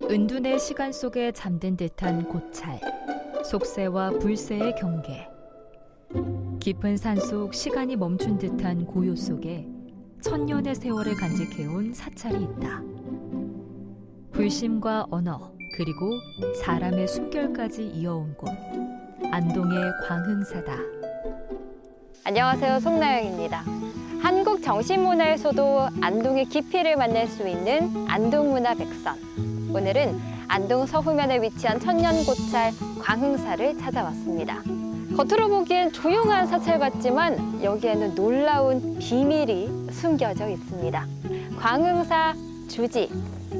은둔의 시간 속에 잠든 듯한 고찰, 속세와 불세의 경계. 깊은 산속 시간이 멈춘 듯한 고요 속에 천년의 세월을 간직해온 사찰이 있다. 불심과 언어, 그리고 사람의 숨결까지 이어온 곳, 안동의 광흥사다. 안녕하세요, 송나영입니다. 한국 정신문화의 소도 안동의 깊이를 만날 수 있는 안동문화백선. 오늘은 안동 서후면에 위치한 천년고찰 광흥사를 찾아왔습니다. 겉으로 보기엔 조용한 사찰 같지만 여기에는 놀라운 비밀이 숨겨져 있습니다. 광흥사 주지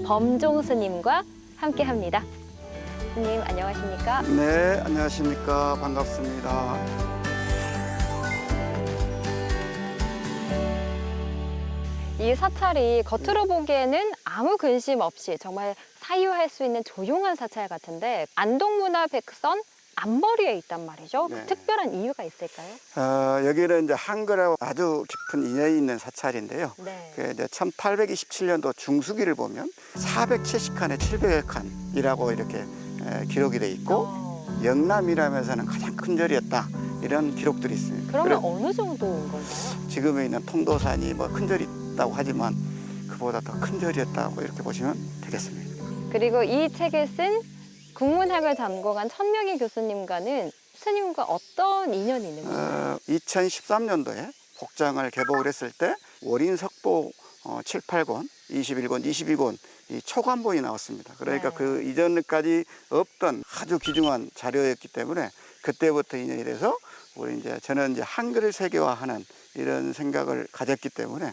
범종 스님과 함께합니다. 스님 안녕하십니까? 네, 안녕하십니까. 반갑습니다. 이 사찰이 겉으로 보기에는 아무 근심 없이 정말 사유할 수 있는 조용한 사찰 같은데 안동문화백선 앞머리에 있단 말이죠. 네. 특별한 이유가 있을까요? 여기는 이제 한글하고 아주 깊은 인연이 있는 사찰인데요. 네. 그 이제 1827년도 중수기를 보면 470칸에 700여 칸이라고 이렇게 기록이 돼 있고 영남이라면서는 가장 큰 절이었다. 이런 기록들이 있습니다. 그러면 어느 정도인 건가요? 지금에 있는 통도산이 뭐 큰 절이 있다고 하지만 그보다 더 큰 절이었다고 이렇게 보시면 되겠습니다. 그리고 이 책을 쓴 국문학을 전공한 천명희 교수님과는 스님과 어떤 인연이 있는 건가요? 2013년도에 복장을 개복을 했을 때 월인석보 7, 8권, 21권, 22권 이 초간본이 나왔습니다. 그러니까 네. 그 이전까지 없던 아주 귀중한 자료였기 때문에 그때부터 인연이 돼서 저는 이제 한글을 세계화하는 이런 생각을 가졌기 때문에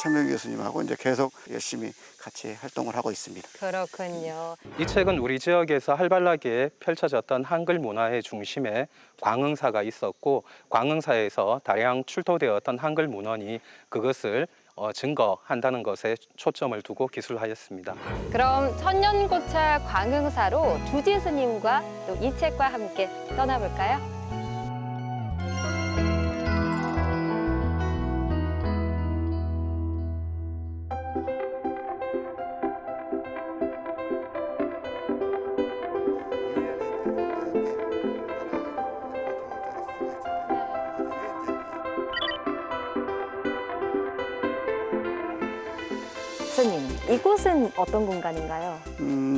천명희 교수님하고 이제 계속 열심히 같이 활동을 하고 있습니다. 그렇군요. 이 책은 우리 지역에서 활발하게 펼쳐졌던 한글 문화의 중심에 광흥사가 있었고 광흥사에서 다량 출토되었던 한글 문헌이 그것을 증거한다는 것에 초점을 두고 기술하였습니다. 그럼 천년고찰 광흥사로 주지 스님과 또 이 책과 함께 떠나볼까요? 스님, 이곳은 어떤 공간인가요?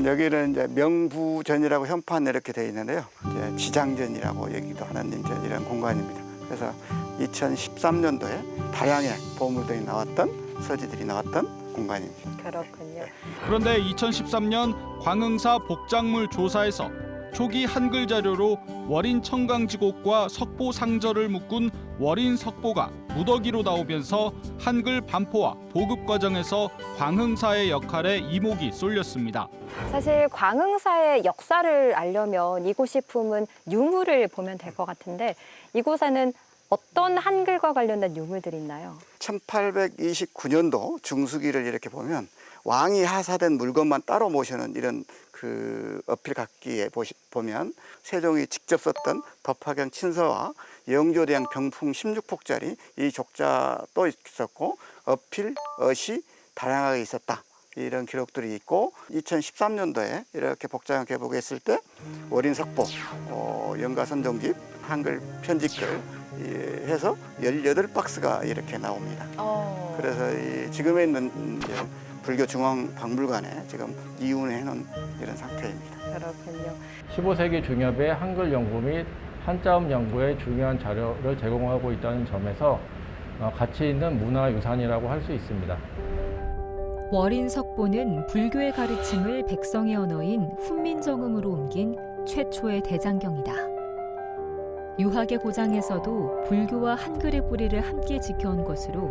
여기는 이제 명부전이라고 현판 이렇게 되어 있는데요. 이제 지장전이라고 얘기도 하는 이제 이런 공간입니다. 그래서 2013년도에 다양의 보물들이 나왔던 서지들이 나왔던 공간입니다. 그렇군요. 그런데 2013년 광흥사 복작물 조사에서 초기 한글 자료로 월인 청강지곡과 석보 상절을 묶은 월인 석보가 무더기로 나오면서 한글 반포와 보급 과정에서 광흥사의 역할에 이목이 쏠렸습니다. 사실 광흥사의 역사를 알려면 이곳이 품은 유물을 보면 될 것 같은데 이곳에는 어떤 한글과 관련된 유물들이 있나요? 1829년도 중수기를 이렇게 보면 왕이 하사된 물건만 따로 모시는 이런 그 어필각기에 보면 세종이 직접 썼던 법화경 친서와 영조대왕 병풍 16폭짜리 이 족자도 있었고 어필, 어시 다양하게 있었다. 이런 기록들이 있고 2013년도에 이렇게 복장을 개복했을 때 월인석보, 영가선종집, 한글 편집글 해서 18박스가 이렇게 나옵니다. 그래서 지금에 있는 이제 불교 중앙박물관에 지금 이운해 놓은 이런 상태입니다. 그렇군요. 15세기 중엽의 한글 연구 및 한자음 연구에 중요한 자료를 제공하고 있다는 점에서 가치 있는 문화유산이라고 할 수 있습니다. 월인석보는 불교의 가르침을 백성의 언어인 훈민정음으로 옮긴 최초의 대장경이다. 유학의 고장에서도 불교와 한글의 뿌리를 함께 지켜온 것으로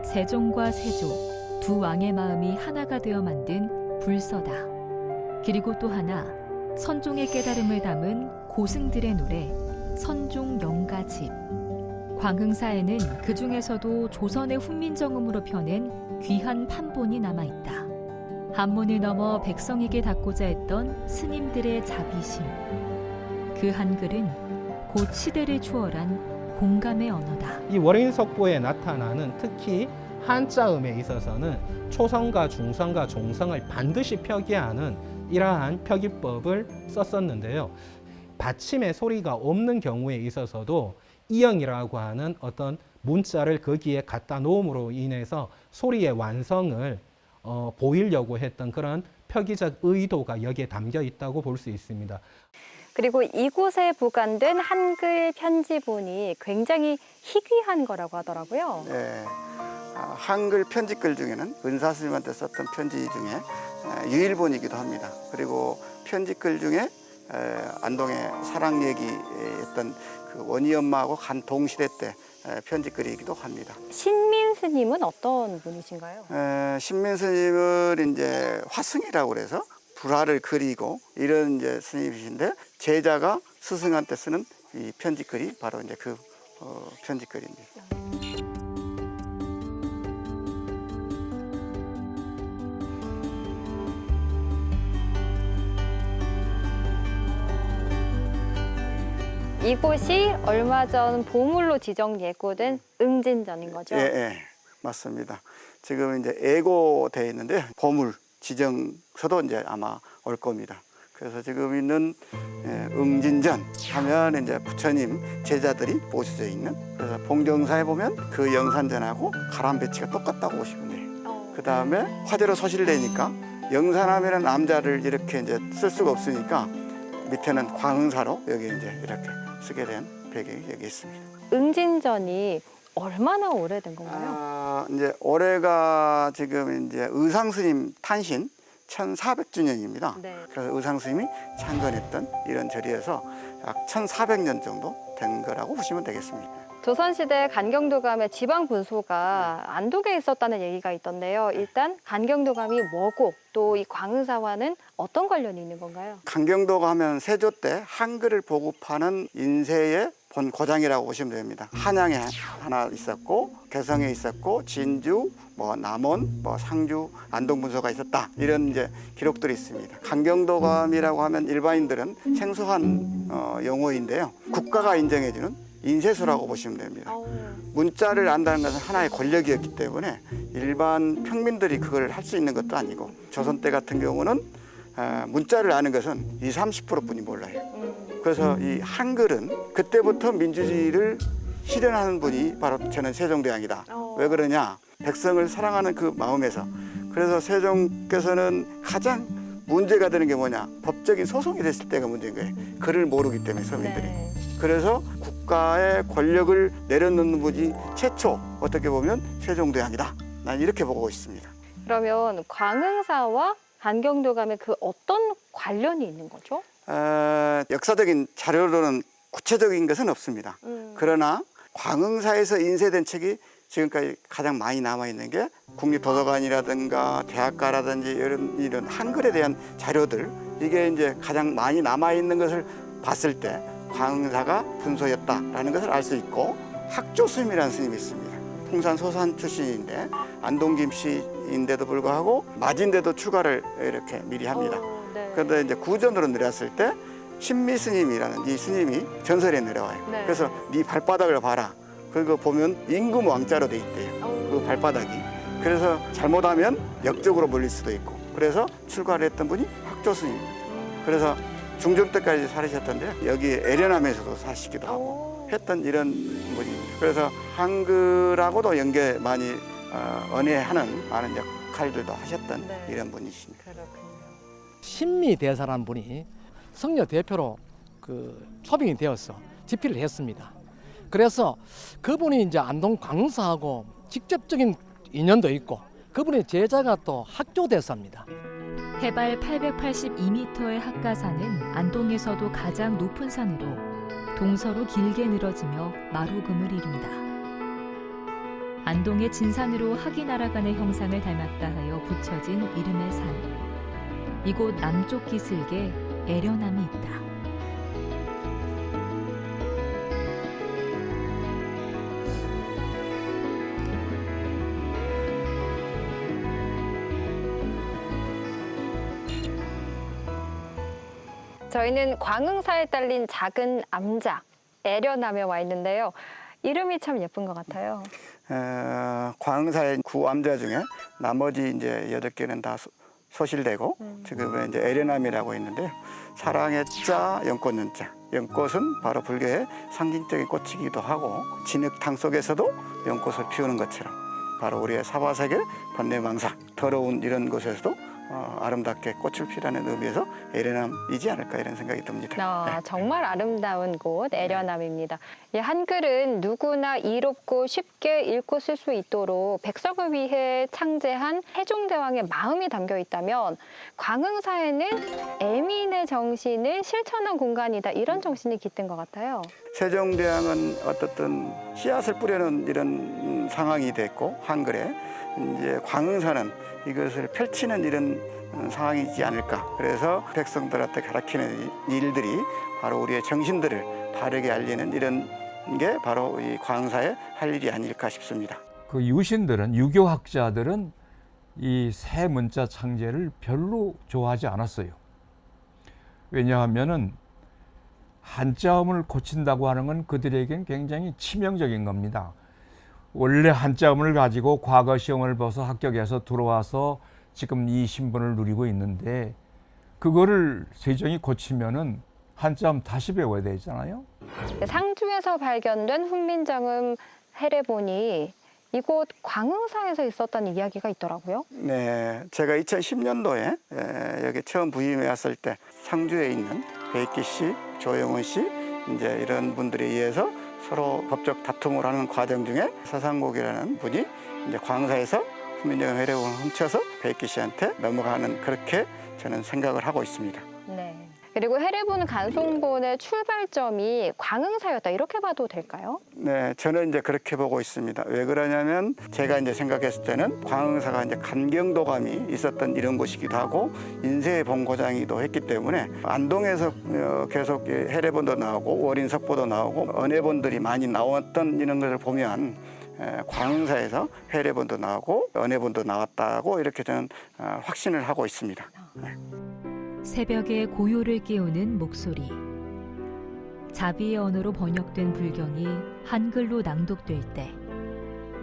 세종과 세조 두 왕의 마음이 하나가 되어 만든 불서다. 그리고 또 하나 선종의 깨달음을 담은 고승들의 노래 선종 영가집. 광흥사에는 그 중에서도 조선의 훈민정음으로 펴낸 귀한 판본이 남아있다. 한문을 넘어 백성에게 닿고자 했던 스님들의 자비심. 그 한글은 곧 시대를 초월한 공감의 언어다. 이 월인석보에 나타나는 특히 한자음에 있어서는 초성과 중성과 종성을 반드시 표기하는 이러한 표기법을 썼었는데요. 받침의 소리가 없는 경우에 있어서도 이형이라고 하는 어떤 문자를 거기에 갖다 놓음으로 인해서 소리의 완성을 보이려고 했던 그런 표기적 의도가 여기에 담겨 있다고 볼 수 있습니다. 그리고 이곳에 보관된 한글 편지본이 굉장히 희귀한 거라고 하더라고요. 네. 한글 편지글 중에는 은사 스님한테 썼던 편지 중에 유일본이기도 합니다. 그리고 편지글 중에 안동의 사랑 얘기했던 그 원희 엄마하고 간 동시대 때 편지글이기도 합니다. 신민 스님은 어떤 분이신가요? 신민 스님은 이제 화승이라고 그래서 불화를 그리고 이런 이제 스님이신데 제자가 스승한테 쓰는 이 편지글이 바로 이제 그 편지글입니다. 이곳이 얼마 전 보물로 지정 예고된 응진전인 거죠? 예, 예, 맞습니다. 지금 이제 예고돼 있는데 보물 지정서도 이제 아마 올 겁니다. 그래서 지금 있는 응진전 하면 이제 부처님 제자들이 모셔져 있는, 그래서 봉정사에 보면 그 영산전하고 가람 배치가 똑같다고 보시면 돼요. 그 다음에 화재로 소실되니까 영산함이라는 남자를 이렇게 이제 쓸 수가 없으니까 밑에는 광흥사로 여기 이제 이렇게 쓰게 된 배경이 여기 있습니다. 응진전이 얼마나 오래된 건가요? 이제 올해가 지금 이제 의상스님 탄신 1400주년입니다. 네. 그래서 의상스님이 창건했던 이런 절이어서 약 1400년 정도 된 거라고 보시면 되겠습니다. 조선시대 간경도감의 지방 분소가 안동에 있었다는 얘기가 있던데요. 일단 간경도감이 뭐고 또 이 광흥사와는 어떤 관련이 있는 건가요? 간경도가 하면 세조 때 한글을 보급하는 인쇄의 본 고장이라고 보시면 됩니다. 한양에 하나 있었고 개성에 있었고 진주, 남원, 상주, 안동분소가 있었다, 이런 이제 기록들이 있습니다. 간경도감이라고 하면 일반인들은 생소한 용어인데요. 국가가 인정해주는 인쇄소라고 보시면 됩니다. 문자를 안다는 것은 하나의 권력이었기 때문에 일반 평민들이 그걸 할 수 있는 것도 아니고, 조선 때 같은 경우는 문자를 아는 것은 20-30%뿐이 몰라요. 그래서 이 한글은 그때부터 민주주의를 실현하는 분이 바로 저는 세종대왕이다. 왜 그러냐? 백성을 사랑하는 그 마음에서. 그래서 세종께서는 가장 문제가 되는 게 뭐냐? 법적인 소송이 됐을 때가 문제인 거예요. 글을 모르기 때문에 서민들이. 네. 그래서 국가의 권력을 내려놓는 분이 최초 어떻게 보면 세종대왕이다. 난 이렇게 보고 있습니다. 그러면 광흥사와 간경도감의 그 어떤 관련이 있는 거죠? 역사적인 자료로는 구체적인 것은 없습니다. 그러나 광흥사에서 인쇄된 책이 지금까지 가장 많이 남아있는 게 국립도서관이라든가 대학가라든지 이런 한글에 대한 자료들, 이게 이제 가장 많이 남아있는 것을 봤을 때 광흥사가 분소였다라는 것을 알 수 있고, 학조스님이라는 스님이 있습니다. 풍산 소산 출신인데 안동 김씨인데도 불구하고 맞인데도 출가를 이렇게 미리 합니다. 네. 그런데 이제 구전으로 내렸을 때 신미 스님이라는 이 스님이 전설에 내려와요. 네. 그래서 네 발바닥을 봐라. 그거 보면 임금 왕자로 돼 있대요. 그 발바닥이. 그래서 잘못하면 역적으로 몰릴 수도 있고. 그래서 출가를 했던 분이 학조스님. 그래서 중종 때까지 살으셨던데 여기 에련함에서도 사시기도 하고 했던 이런 분입니다. 그래서 한글하고도 연계 많이 언해하는 많은 역할들도 하셨던 네. 이런 분이십니다. 그렇군요. 신미 대사라는 분이 성녀 대표로 초빙이 되어서 집필을 했습니다. 그래서 그분이 이제 안동 광흥사하고 직접적인 인연도 있고, 그분의 제자가 또 학조 대사입니다. 해발 882m의 학가산은 안동에서도 가장 높은 산으로 동서로 길게 늘어지며 마루금을 이룬다. 안동의 진산으로 학이 날아가는 형상을 닮았다 하여 붙여진 이름의 산. 이곳 남쪽 기슭에 애련함이 있다. 저희는 광흥사에 딸린 작은 암자, 애련함에 와 있는데요. 이름이 참 예쁜 것 같아요. 광흥사의 9암자 중에 나머지 이제 8개는 다 소실되고 지금은 이제 에레남이라고 있는데요. 사랑의 자, 연꽃 연자. 연꽃은 바로 불교의 상징적인 꽃이기도 하고 진흙탕 속에서도 연꽃을 피우는 것처럼 바로 우리의 사바세계 번뇌망사 더러운 이런 곳에서도 아름답게 꽃을 피우라는 의미에서 에레남이지 않을까 이런 생각이 듭니다. 정말 아름다운 곳 에련암입니다. 이 한글은 누구나 이롭고 쉽게 읽고 쓸 수 있도록 백성을 위해 창제한 세종대왕의 마음이 담겨 있다면 광흥사에는 애민의 정신을 실천한 공간이다 이런 정신이 깃든 것 같아요. 세종대왕은 어떻든 씨앗을 뿌려놓은 이런 상황이 됐고 한글에 이제 광흥사는 이것을 펼치는 이런 상황이지 않을까. 그래서 백성들한테 가르치는 일들이 바로 우리의 정신들을 바르게 알리는 이런 게 바로 이 광흥사의 할 일이 아닐까 싶습니다. 그 유신들은 유교학자들은 이 새 문자 창제를 별로 좋아하지 않았어요. 왜냐하면은 한자음을 고친다고 하는 건 그들에겐 굉장히 치명적인 겁니다. 원래 한자음을 가지고 과거 시험을 봐서 합격해서 들어와서 지금 이 신분을 누리고 있는데 그거를 세종이 고치면은 한자음 다시 배워야 되잖아요. 상주에서 발견된 훈민정음 해례본이 이곳 광흥사에서 있었다는 이야기가 있더라고요. 네, 제가 2010년도에 여기 처음 부임해 왔을 때 상주에 있는 백기 씨, 조영훈 씨 이제 이런 분들에 의해서 서로 법적 다툼을 하는 과정 중에 서상곡이라는 분이 이제 광흥사에서 훈민정음 해례본을 훔쳐서 백기 씨한테 넘어가는 그렇게 저는 생각을 하고 있습니다. 네. 그리고 해례본 간송본의 출발점이 광흥사였다 이렇게 봐도 될까요? 네, 저는 이제 그렇게 보고 있습니다. 왜 그러냐면 제가 이제 생각했을 때는 광흥사가 이제 간경도감이 있었던 이런 곳이기도 하고 인쇄의 본고장이기도 했기 때문에 안동에서 계속 해례본도 나오고 월인 석보도 나오고 언해본들이 많이 나왔던 이런 것을 보면 광흥사에서 해례본도 나오고 언해본도 나왔다고 이렇게 저는 확신을 하고 있습니다. 네. 새벽에 고요를 깨우는 목소리. 자비의 언어로 번역된 불경이 한글로 낭독될 때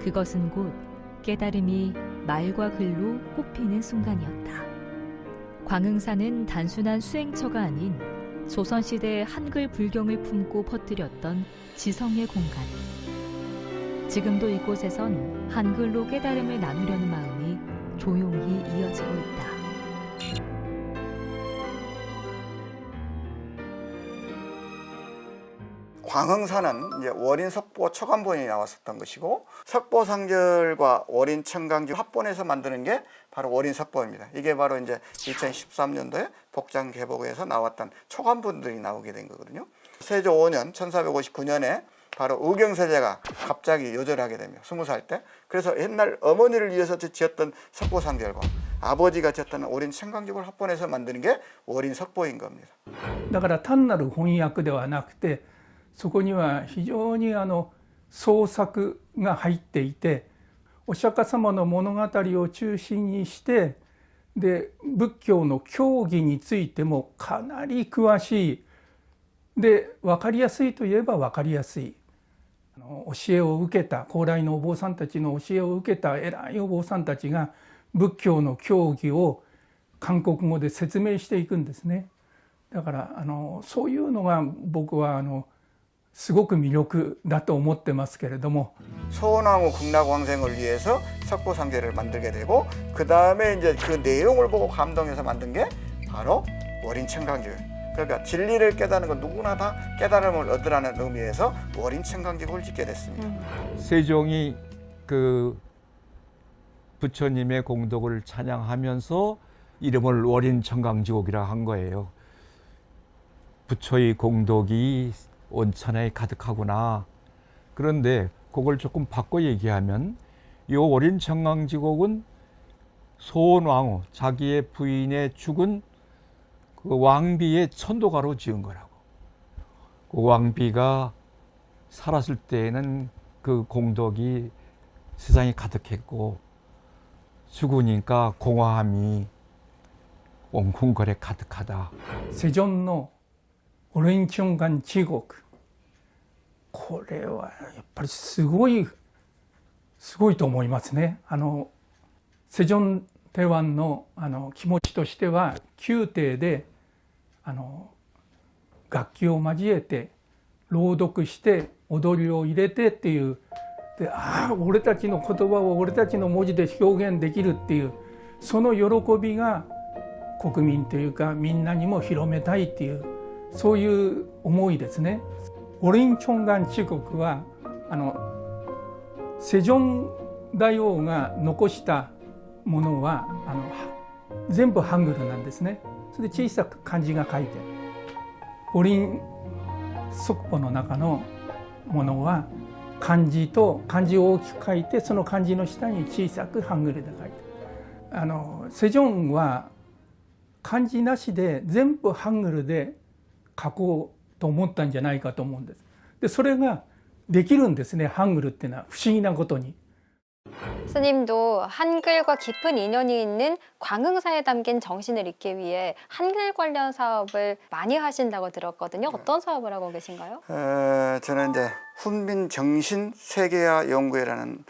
그것은 곧 깨달음이 말과 글로 꽃피는 순간이었다. 광흥사는 단순한 수행처가 아닌 조선시대 한글 불경을 품고 퍼뜨렸던 지성의 공간. 지금도 이곳에선 한글로 깨달음을 나누려는 마음이 조용히 이어지고 있다. 광흥사는 이제 월인 석보 초간본이 나왔었던 것이고 석보상절과 월인 청강지 합본에서 만드는 게 바로 월인 석보입니다. 이게 바로 이제 2013년도에 복장 개보에서 나왔던 초간본들이 나오게 된 거거든요. 세조 5년 1459년에 바로 의경세제가 갑자기 요절하게 되며 20살 때 그래서 옛날 어머니를 위해서 지었던 석보상절과 아버지가 지었던 월인 청강집을 합본해서 만드는 게 월인 석보인 겁니다. だから単なる翻訳ではなくてそこには非常に創作が入っていてお釈迦様の物語を中心にしてで仏教の教義についてもかなり詳しいで分かりやすいといえば分かりやすい教えを受けた高麗のお坊さんたちの教えを受けた偉いお坊さんたちが仏教の教義を韓国語で説明していくんですね。だからそういうのが僕はすごく魅力だと思ってますけれども 소원왕후 극락왕생을 위해서 석보상제를 만들게 되고 그 다음에 이제 그 내용을 보고 감동해서 만든 게 바로 월인 청강지고요. 그러니까 진리를 깨닫는 건 누구나 다 깨달음을 얻으라는 의미에서 월인 청강지국을 짓게 됐습니다. 세종이 그 부처님의 공덕을 찬양하면서 이름을 월인 청강지곡이라 한 거예요. 부처의 공덕이 온천에 가득하구나. 그런데 그걸 조금 바꿔 얘기하면 이 월인 청강지곡은 소원왕후 자기의 부인의 죽은 그 왕비의 천도가로 지은 거라고. 그 왕비가 살았을 때에는 그 공덕이 세상에 가득했고 죽으니까 공허함이 옹궁거려 가득하다. 세존의 월인 청강지곡これはやっぱりすごいすごいと思いますね。セジョンテワンの気持ちとしては、宮廷で楽器を交えて朗読して踊りを入れてっていう、で、俺たちの言葉を俺たちの文字で表現できるっていう、その喜びが国民というかみんなにも広めたいっていう、そういう思いですね。オリンチョンガンチ国はセジョン大王が残したものは全部ハングルなんですね。それで小さく漢字が書いてある。オリン速報の中のものは漢字を大きく書いて、その漢字の下に小さくハングルで書いてある。セジョンは漢字なしで全部ハングルで書こうと思ったんじゃないかと思うんです。で、それができるんですね。ハングルっていうのは不思議なことに。 스님도 한글과 깊은 인연이 있는 광흥사에 담긴 정신을 읽기 위해 한글 관련 사업을 많이 하신다고 들었거든요. 어떤 사업을 하고 계신가요? 저는 이제 훈민 정신 세계화 연구회라는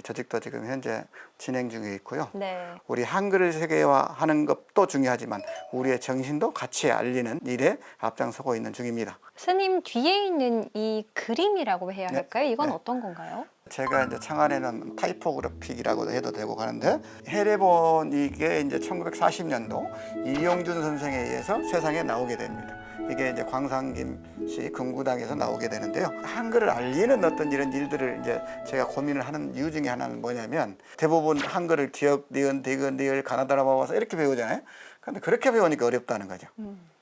조직도 지금 현재 진행 중에 있고요. 네. 우리 한글을 세계화하는 것도 중요하지만 우리의 정신도 같이 알리는 일에 앞장서고 있는 중입니다. 스님 뒤에 있는 이 그림이라고 해야 네. 할까요? 이건 네. 어떤 건가요? 제가 이제 창안에는 타이포그래픽이라고 해도 되고 가는데, 해례본 이게 이제 1940년도 이용준 선생에 의해서 세상에 나오게 됩니다. 이게 이제 광산김씨 금구당에서 나오게 되는데요. 한글을 알리는 어떤 이런 일들을 이제 제가 고민을 하는 이유 중에 하나는 뭐냐면, 대부분 한글을 기역, 니은, 디귿, 리을, 가나다라 모아서 이렇게 배우잖아요. 근데 그렇게 배우니까 어렵다는 거죠.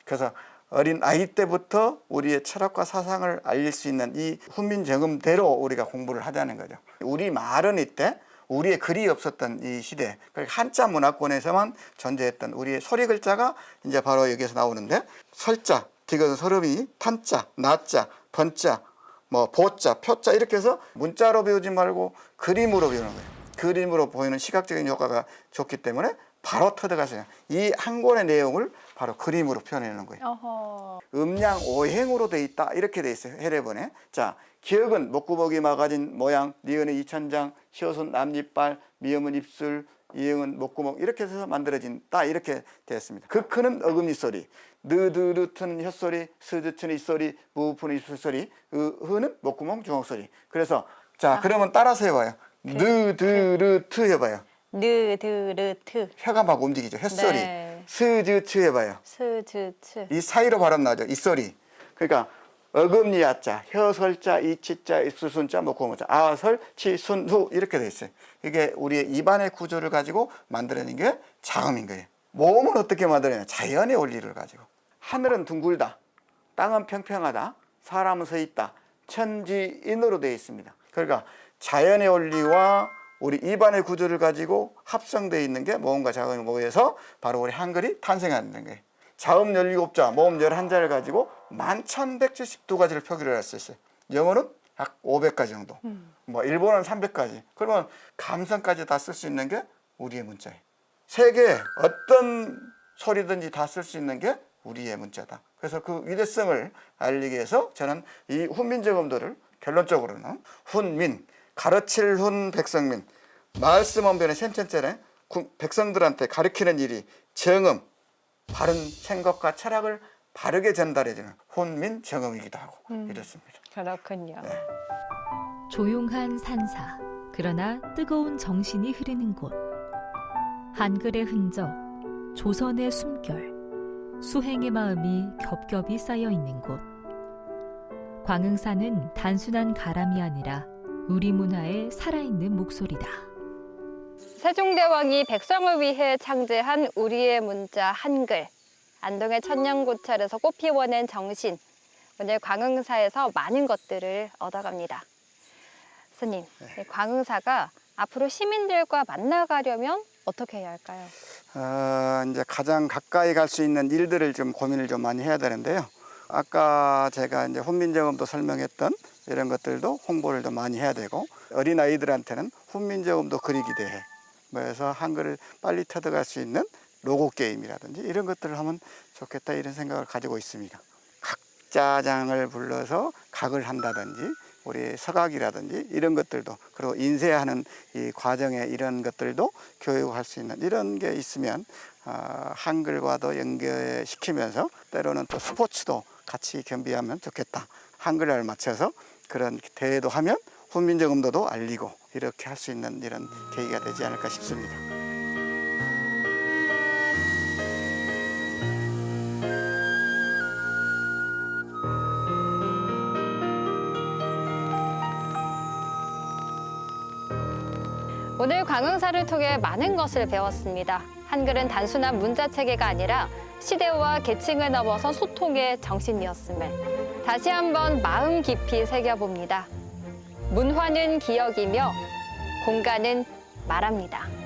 그래서 어린 아이 때부터 우리의 철학과 사상을 알릴 수 있는 이 훈민정음대로 우리가 공부를 하자는 거죠. 우리 말은 이때 우리의 글이 없었던 이 시대, 한자 문화권에서만 존재했던 우리의 소리 글자가 이제 바로 여기에서 나오는데, 설자, 디귿, 서름이, 탄자, 나자, 번자, 뭐 보자, 표자 이렇게 해서 문자로 배우지 말고 그림으로 배우는 거예요. 그림으로 보이는 시각적인 효과가 좋기 때문에 바로 터득하세요. 이 한 권의 내용을 바로 그림으로 표현하는 거예요. 어허. 음양 오행으로 돼 있다 이렇게 돼 있어요. 해례본에. 자, 기역은 목구멍이 막아진 모양, 니은은 이천장, 시옷은 남이빨, 미음은 입술, 이응은 목구멍 이렇게 해서 만들어진다 이렇게 되었습니다. 극크는 어금니 소리, 느드르트는 혓소리, 스드트는 입소리, 무프는 입술소리, 흐는 목구멍 주먹소리. 그래서 자, 그러면 따라서 해봐요. 느드르트 해봐요. 느드르트. 혀가 막 움직이죠. 혓소리. 네. 스즈츠 해봐요. 스즈츠. 이 사이로 발음 나죠. 이 소리. 그러니까 어금니 야자, 혀설자, 이치자, 입수순자, 목구멍자, 아설, 치순, 후 이렇게 돼 있어요. 이게 우리의 입안의 구조를 가지고 만들어낸 게 자음인 거예요. 몸은 어떻게 만들어내냐? 자연의 원리를 가지고. 하늘은 둥글다, 땅은 평평하다, 사람은 서 있다, 천지인으로 되어 있습니다. 그러니까 자연의 원리와 우리 입안의 구조를 가지고 합성되어 있는 게 모음과 자음이 모여서 바로 우리 한글이 탄생하는 거예요. 자음 17자, 모음 11자를 가지고 11,172가지를 표기를 할 수 있어요. 영어는 약 500가지 정도. 뭐 일본어는 300가지. 그러면 감성까지 다 쓸 수 있는 게 우리의 문자예요. 세계 어떤 소리든지 다 쓸 수 있는 게 우리의 문자다. 그래서 그 위대성을 알리기 위해서 저는 이 훈민정음도를 결론적으로는 훈민, 가르칠 훈 백성민, 말씀 언변의 센텐짜리 백성들한테 가르치는 일이 정음, 바른 생각과 철학을 바르게 전달해주는 훈민 정음이기도 하고 이렇습니다. 그렇군요. 네. 조용한 산사, 그러나 뜨거운 정신이 흐르는 곳. 한글의 흔적, 조선의 숨결, 수행의 마음이 겹겹이 쌓여 있는 곳. 광흥사는 단순한 가람이 아니라 우리 문화의 살아있는 목소리다. 세종대왕이 백성을 위해 창제한 우리의 문자 한글, 안동의 천년고찰에서 꽃피워낸 정신, 오늘 광흥사에서 많은 것들을 얻어갑니다. 스님, 광흥사가 앞으로 시민들과 만나가려면 어떻게 해야 할까요? 이제 가장 가까이 갈 수 있는 일들을 좀 고민을 좀 많이 해야 되는데요. 아까 제가 이제 훈민정음도 설명했던 이런 것들도 홍보를 좀 많이 해야 되고, 어린 아이들한테는 훈민정음도 그리기 대회, 그래서 한글을 빨리 터득할 수 있는 로고 게임이라든지 이런 것들을 하면 좋겠다 이런 생각을 가지고 있습니다. 각자장을 불러서 각을 한다든지 우리 서각이라든지 이런 것들도, 그리고 인쇄하는 이 과정에 이런 것들도 교육할 수 있는 이런 게 있으면 한글과도 연결시키면서 때로는 또 스포츠도 같이 겸비하면 좋겠다. 한글을 맞춰서 그런 대회도 하면 훈민정 음도도 알리고 이렇게 할 수 있는 이런 계기가 되지 않을까 싶습니다. 오늘 광흥사를 통해 많은 것을 배웠습니다. 한글은 단순한 문자 체계가 아니라 시대와 계층을 넘어서 소통의 정신이었음을 다시 한번 마음 깊이 새겨봅니다. 문화는 기억이며 공간은 말합니다.